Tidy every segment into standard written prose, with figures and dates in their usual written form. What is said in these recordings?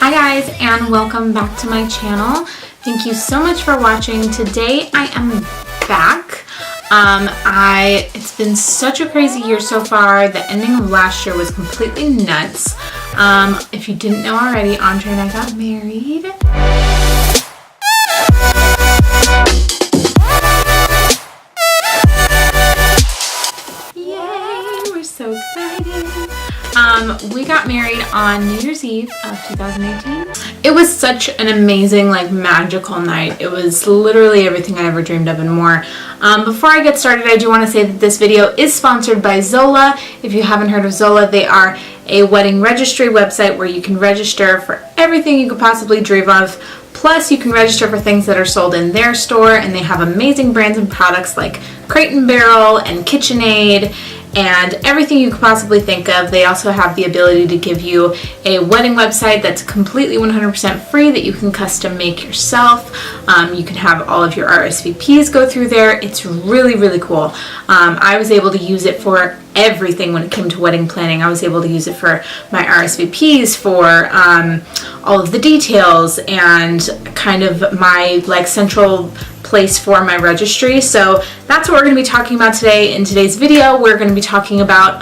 Hi guys, and welcome back to my channel. Thank you so much for watching. Today I am back. It's been such a crazy year so far. The ending of last year was completely nuts. If you didn't know already, Andre and I got married. Yay, we're so excited. We got married on New Year's Eve of 2018. It was such an amazing, magical night. It was literally everything I ever dreamed of and more. Before I get started, I do want to say that this video is sponsored by Zola. If you haven't heard of Zola, they are a wedding registry website where you can register for everything you could possibly dream of. Plus, you can register for things that are sold in their store, and they have amazing brands and products like Crate & Barrel and KitchenAid and everything you could possibly think of. They also have the ability to give you a wedding website that's completely 100% free that you can custom make yourself. You can have all of your RSVPs go through there. It's really, really cool. I was able to use it for everything when it came to wedding planning. I was able to use it for my RSVPs, for all of the details, and kind of my central place for my registry. So that's what we're going to be talking about today. In today's video, we're going to be talking about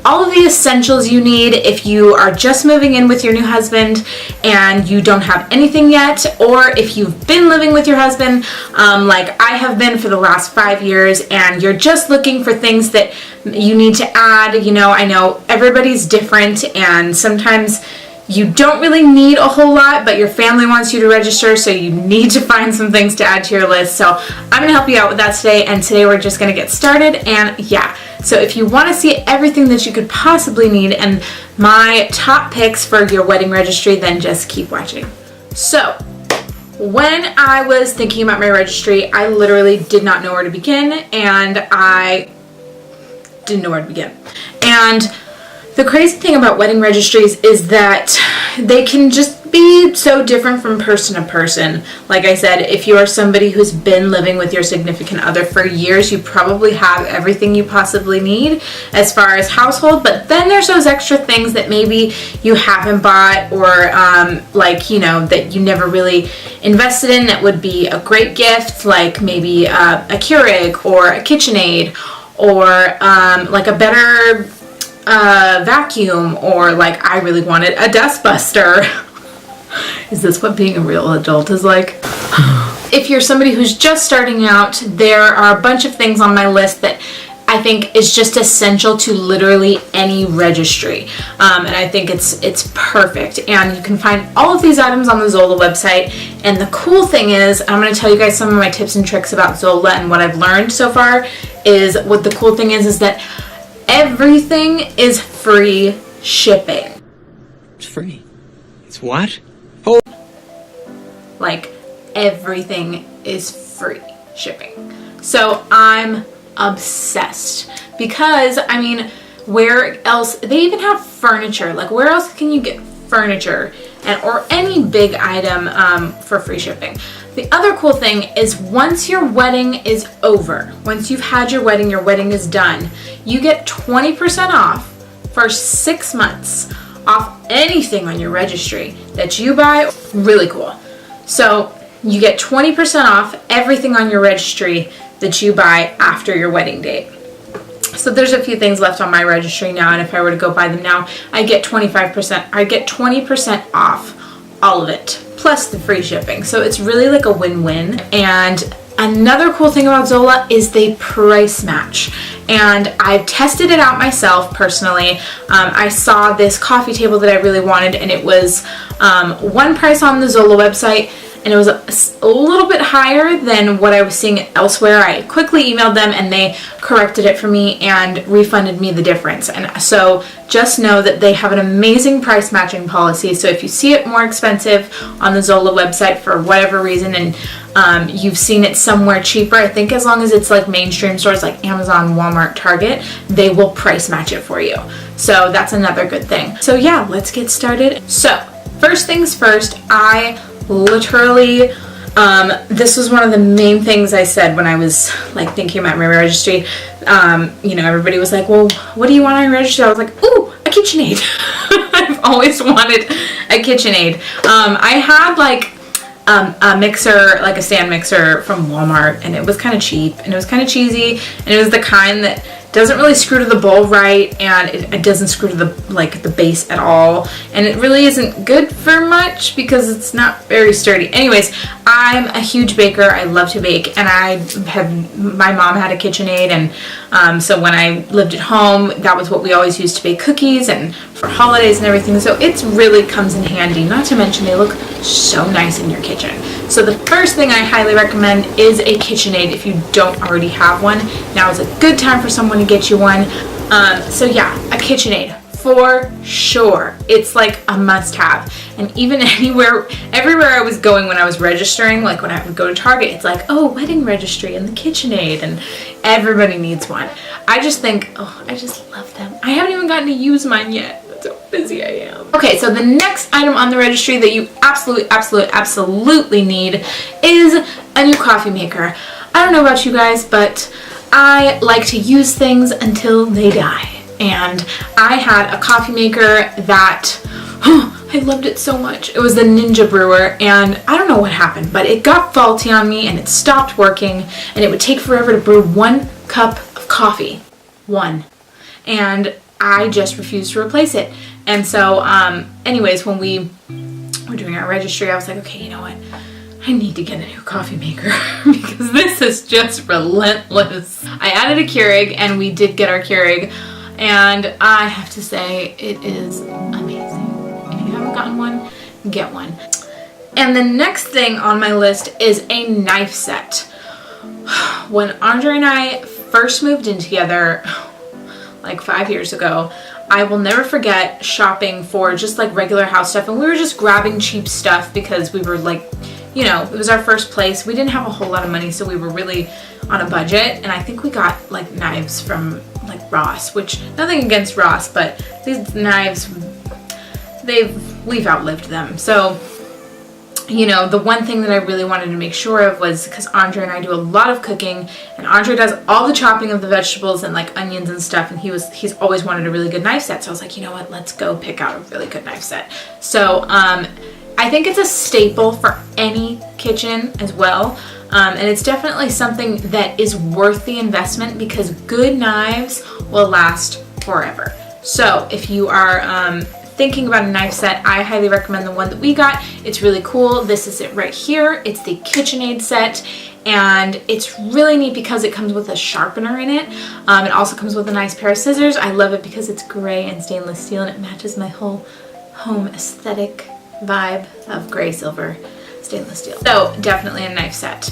all of the essentials you need if you are just moving in with your new husband and you don't have anything yet, or if you've been living with your husband like I have been for the last 5 years, and you're just looking for things that you need to add. I know everybody's different, and sometimes you don't really need a whole lot, but your family wants you to register, so you need to find some things to add to your list. So I'm going to help you out with that today, and today we're just going to get started. And yeah, so if you want to see everything that you could possibly need and my top picks for your wedding registry, then just keep watching. So when I was thinking about my registry, I literally did not know where to begin, and I didn't know where to begin. And the crazy thing about wedding registries is that they can just be so different from person to person. Like I said, if you are somebody who's been living with your significant other for years, you probably have everything you possibly need as far as household, but then there's those extra things that maybe you haven't bought, or that you never really invested in that would be a great gift, like maybe a Keurig or a KitchenAid, or a better vacuum, or I really wanted a dust buster. Is this what being a real adult is like? If you're somebody who's just starting out, there are a bunch of things on my list that I think is just essential to literally any registry, and I think it's perfect. And you can find all of these items on the Zola website. And the cool thing is, I'm going to tell you guys some of my tips and tricks about Zola and what I've learned so far. The cool thing is that everything is free shipping. It's free. It's what? Oh. Everything is free shipping. So I'm obsessed, because where else? They even have furniture. Where else can you get furniture or any big item for free shipping? The other cool thing is, once your wedding is over, once you've had your wedding is done, you get 20% off for 6 months off anything on your registry that you buy. Really cool. So you get 20% off everything on your registry that you buy after your wedding date. So there's a few things left on my registry now, and if I were to go buy them now, I get 25%. I get 20% off all of it, plus the free shipping. So it's really a win-win. And another cool thing about Zola is they price match. And I've tested it out myself personally. I saw this coffee table that I really wanted, and it was one price on the Zola website, and it was a little bit higher than what I was seeing elsewhere. I quickly emailed them, and they corrected it for me and refunded me the difference. And so just know that they have an amazing price matching policy. So if you see it more expensive on the Zola website for whatever reason, and you've seen it somewhere cheaper, I think as long as it's mainstream stores like Amazon, Walmart, Target, they will price match it for you. So that's another good thing. So yeah, let's get started. So first things first, I literally, this was one of the main things I said when I was thinking about my registry. Everybody was like, well, what do you want on your registry? I was like, ooh, a KitchenAid. I've always wanted a KitchenAid. I had like a mixer, like a stand mixer from Walmart, and it was kind of cheap and it was kind of cheesy, and it was the kind that doesn't really screw to the bowl right, and it doesn't screw to the base at all, and it really isn't good for much because it's not very sturdy. Anyways, I'm a huge baker. I love to bake, and my mom had a KitchenAid, and so when I lived at home, that was what we always used to bake cookies and for holidays and everything. So it really comes in handy. Not to mention they look so nice in your kitchen. So the first thing I highly recommend is a KitchenAid if you don't already have one. Now is a good time for someone to get you one. So yeah, a KitchenAid for sure. It's like a must-have. And even everywhere I was going when I was registering, like when I would go to Target, it's like, oh, wedding registry and the KitchenAid, and everybody needs one. I just think, oh, I just love them. I haven't even gotten to use mine yet. That's how busy I am. Okay, so the next item on the registry that you absolutely need is a new coffee maker. I don't know about you guys, but I like to use things until they die. And I had a coffee maker that, I loved it so much. It was the Ninja Brewer, and I don't know what happened, but it got faulty on me and it stopped working, and it would take forever to brew 1 cup of coffee. 1. And I just refused to replace it. And so, anyways, when we were doing our registry, I was like, okay, you know what? I need to get a new coffee maker because this is just relentless. I added a Keurig, and we did get our Keurig, and I have to say it is amazing. If you haven't gotten one, get one. And the next thing on my list is a knife set. When Andre and I first moved in together, like 5 years ago, I will never forget shopping for just like regular house stuff, and we were just grabbing cheap stuff because we were like, you know, it was our first place. We didn't have a whole lot of money, so we were really on a budget, and I think we got like knives from like Ross, which, nothing against Ross, but these knives, we've outlived them. So, you know, the one thing that I really wanted to make sure of was, because Andre and I do a lot of cooking, and Andre does all the chopping of the vegetables and like onions and stuff, and he's always wanted a really good knife set. So I was like, you know what, let's go pick out a really good knife set. So I think it's a staple for any kitchen as well. And it's definitely something that is worth the investment because good knives will last forever. So if you are thinking about a knife set, I highly recommend the one that we got. It's really cool. This is it right here. It's the KitchenAid set, and it's really neat because it comes with a sharpener in it. It also comes with a nice pair of scissors. I love it because it's gray and stainless steel, and it matches my whole home aesthetic vibe of gray, silver, stainless steel. So definitely a knife set.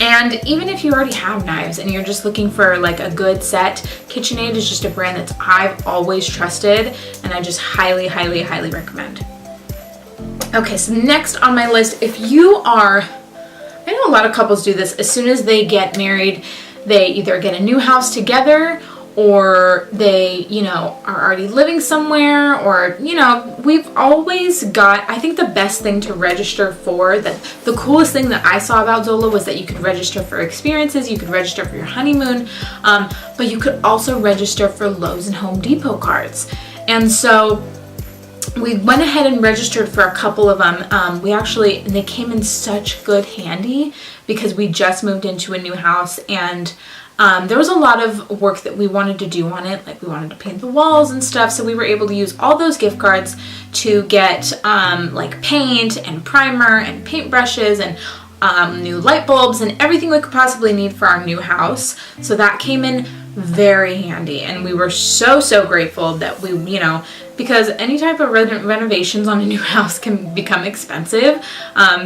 And even if you already have knives and you're just looking for like a good set, KitchenAid is just a brand that I've always trusted, and I just highly recommend. Okay, so next on my list, if you are, I know a lot of couples do this, as soon as they get married, they either get a new house together, or they, you know, are already living somewhere, or, you know, we've always got, I think the best thing to register for, the coolest thing that I saw about Zola was that you could register for experiences, you could register for your honeymoon, but you could also register for Lowe's and Home Depot cards. And so we went ahead and registered for a couple of them. And they came in such good handy because we just moved into a new house, and there was a lot of work that we wanted to do on it, like we wanted to paint the walls and stuff, so we were able to use all those gift cards to get like paint and primer and paint brushes and new light bulbs and everything we could possibly need for our new house. So that came in very handy, and we were so grateful that we, you know, because any type of renovations on a new house can become expensive.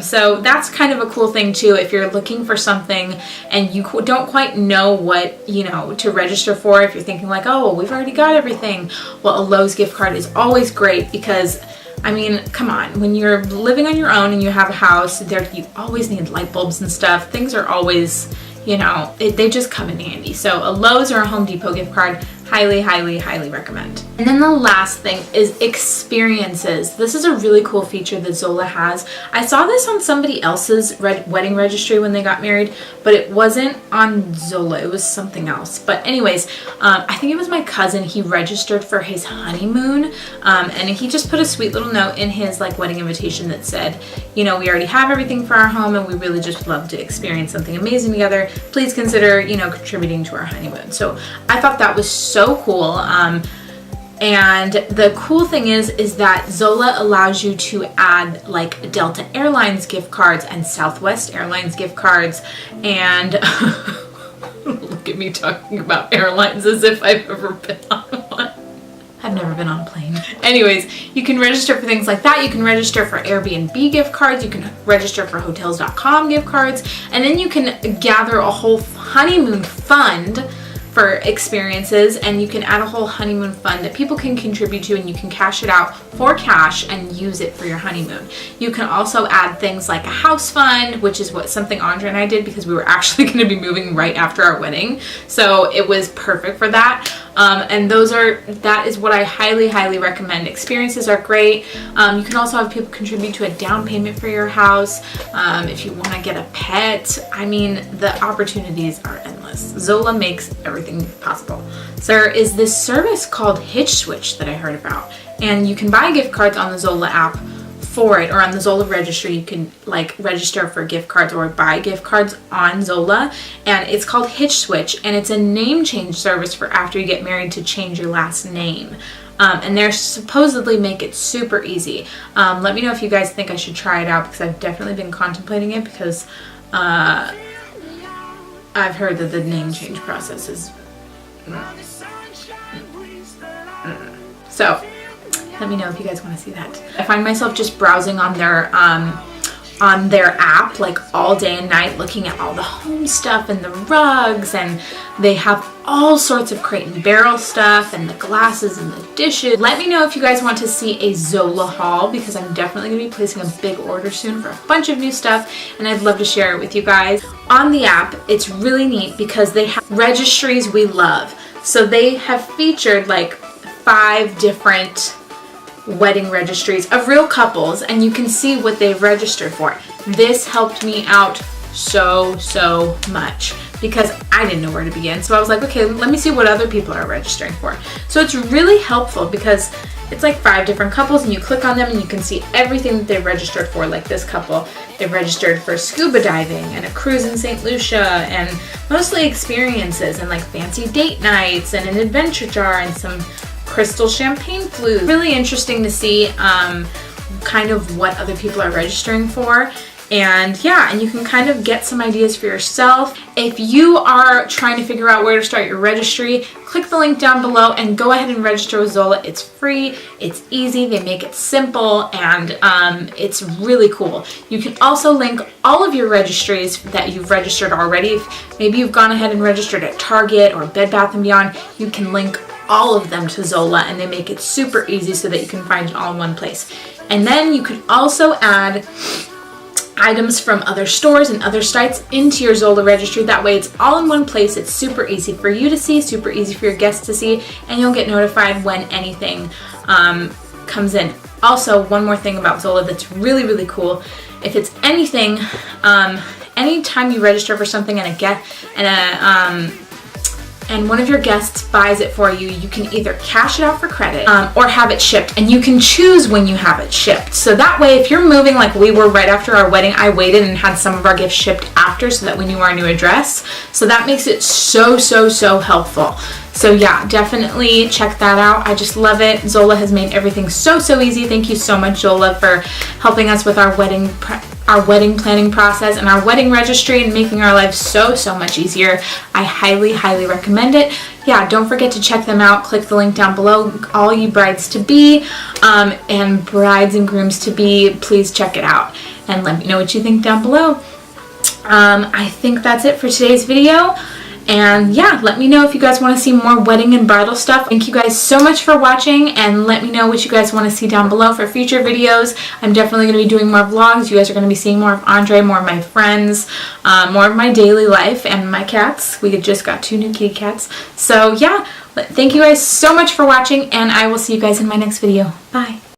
So that's kind of a cool thing too, if you're looking for something and you don't quite know what, you know, to register for. If you're thinking like, oh, well, we've already got everything. Well, a Lowe's gift card is always great because, I mean, come on, when you're living on your own and you have a house, you always need light bulbs and stuff. Things are always, you know, they just come in handy. So a Lowe's or a Home Depot gift card, Highly, highly, highly recommend. And then the last thing is experiences. This is a really cool feature that Zola has. I saw this on somebody else's wedding registry when they got married, but it wasn't on Zola. It was something else. But anyways, I think it was my cousin. He registered for his honeymoon, and he just put a sweet little note in his like wedding invitation that said, you know, we already have everything for our home and we really just love to experience something amazing together. Please consider, you know, contributing to our honeymoon. So I thought that was so cool. And the cool thing is that Zola allows you to add like Delta Airlines gift cards and Southwest Airlines gift cards, and look at me talking about airlines as if I've ever been on one. I've never been on a plane. Anyways, you can register for things like that. You can register for Airbnb gift cards. You can register for hotels.com gift cards. And then you can gather a whole honeymoon fund for experiences, and you can add a whole honeymoon fund that people can contribute to, and you can cash it out for cash and use it for your honeymoon. You can also add things like a house fund, which is what something Andre and I did because we were actually going to be moving right after our wedding. So it was perfect for that. And that is what I highly, highly recommend. Experiences are great. You can also have people contribute to a down payment for your house. If you want to get a pet, I mean, the opportunities are endless. Zola makes everything possible. So there is this service called Hitch Switch that I heard about, and you can buy gift cards on the Zola app for it, or on the Zola registry. You can like register for gift cards or buy gift cards on Zola, and it's called Hitch Switch, and it's a name change service for after you get married to change your last name. And they're supposedly make it super easy. Let me know if you guys think I should try it out, because I've definitely been contemplating it, because I've heard that the name change process is so let me know if you guys want to see that. I find myself just browsing on their app like all day and night, looking at all the home stuff and the rugs, and they have all sorts of Crate and Barrel stuff and the glasses and the dishes. Let me know if you guys want to see a Zola haul, because I'm definitely going to be placing a big order soon for a bunch of new stuff, and I'd love to share it with you guys. On the app, it's really neat because they have registries we love. So they have featured like 5 different wedding registries of real couples, and you can see what they've registered for. This helped me out so much because I didn't know where to begin. So I was like, okay, let me see what other people are registering for. So it's really helpful because it's like 5 different couples, and you click on them and you can see everything that they've registered for. Like this couple, they registered for scuba diving and a cruise in St. Lucia, and mostly experiences and like fancy date nights and an adventure jar and some crystal champagne flute. Really interesting to see kind of what other people are registering for. And yeah, and you can kind of get some ideas for yourself. If you are trying to figure out where to start your registry, click the link down below and go ahead and register with Zola. It's free, it's easy, they make it simple, and it's really cool. You can also link all of your registries that you've registered already. If maybe you've gone ahead and registered at Target or Bed Bath & Beyond, you can link all of them to Zola, and they make it super easy so that you can find it all in one place. And then you can also add items from other stores and other sites into your Zola registry. That way it's all in one place. It's super easy for you to see, super easy for your guests to see, and you'll get notified when anything comes in. Also, one more thing about Zola that's really, really cool. If it's anything, anytime you register for something and one of your guests buys it for you, you can either cash it out for credit or have it shipped, and you can choose when you have it shipped. So that way, if you're moving like we were right after our wedding, I waited and had some of our gifts shipped after so that we knew our new address. So that makes it so helpful. So yeah, definitely check that out. I just love it. Zola has made everything so easy. Thank you so much, Zola, for helping us with our wedding planning process and our wedding registry and making our lives so much easier. I highly recommend it. Yeah, don't forget to check them out. Click the link down below. All you brides to be and brides and grooms to be, please check it out and let me know what you think down below. I think that's it for today's video. And yeah, let me know if you guys want to see more wedding and bridal stuff. Thank you guys so much for watching, and let me know what you guys want to see down below for future videos. I'm definitely going to be doing more vlogs. You guys are going to be seeing more of Andre, more of my friends, more of my daily life, and my cats. We just got 2 new kitty cats. So yeah, But thank you guys so much for watching, and I will see you guys in my next video. Bye.